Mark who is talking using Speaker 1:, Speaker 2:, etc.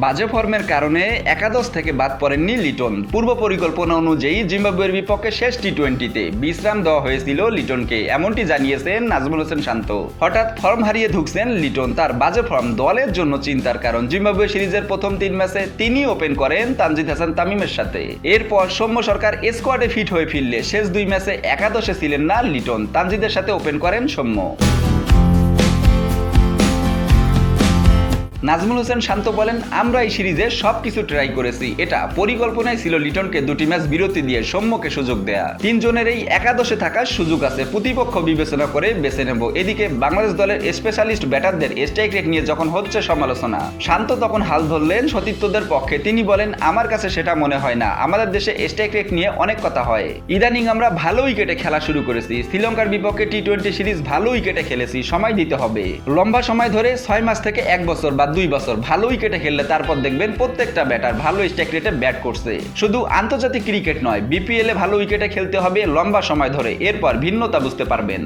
Speaker 1: বাজে ফর্মের কারণে একাদশ থেকে বাদ পড়েননি লিটন। পূর্ব পরিকল্পনা অনুযায়ী জিম্বাবুয়ের বিপক্ষে শেষ টি-20-তে বিশ্রাম দেওয়া হয়েছিল লিটনকে, এমনটি জানিয়েছেন নাজমুল হোসেন শান্ত। হঠাৎ ফর্ম হারিয়ে ঢুকছেন লিটন। তার বাজে ফর্ম দলের জন্য চিন্তার কারণ। জিম্বাবুয়ে সিরিজের প্রথম 3 ম্যাচে তিনি ওপেন করেন তানজিদ হাসান তামিমের সাথে। এরপর সৌম্য সরকার স্কোয়াডে ফিট হয়ে ফিরলে শেষ 2 ম্যাচে একাদশে ছিলেন না লিটন। তানজিদের সাথে ওপেন করেন সৌম্য। নাজমুল হোসেন শান্ত বলেন, আমরা এই সিরিজে সবকিছু ট্রাই করেছি। এটা পরিকল্পনায় ছিল লিটনকে 2টি ম্যাচ বিরতি দিয়ে সৌম্যকে সুযোগ দেয়া। 3 জনের এই একাদশে থাকার সুযোগ আছে, প্রতিপক্ষ বিবেচনা করে বেছে নেব। এদিকে বাংলাদেশ দলের স্পেশালিস্ট ব্যাটারদের স্ট্রাইক রেট নিয়ে যখন হচ্ছে সমালোচনা, শান্ত তখন হাল ধরলেন সতীর্থদের পক্ষে। তিনি বলেন, আমার কাছে সেটা মনে হয় না। আমাদের দেশে স্ট্রাইক রেট নিয়ে অনেক কথা হয়। ইদানিং আমরা ভালো উইকেটে খেলা শুরু করেছি। শ্রীলঙ্কার বিপক্ষে টি-20 সিরিজ ভালো উইকেটে খেলেছি। সময় দিতে হবে, লম্বা সময় ধরে 6 মাস থেকে 1 বছর বা 2 বছর ভালো উইকেটে খেললে তারপর দেখবেন প্রত্যেকটা ব্যাটার ভালো স্ট্রাইক রেটে ব্যাট করছে। শুধু আন্তর্জাতিক ক্রিকেট নয়, বিপিএল এ ভালো উইকেটে খেলতে হবে লম্বা সময় ধরে, এরপর ভিন্নতা বুঝতে পারবেন।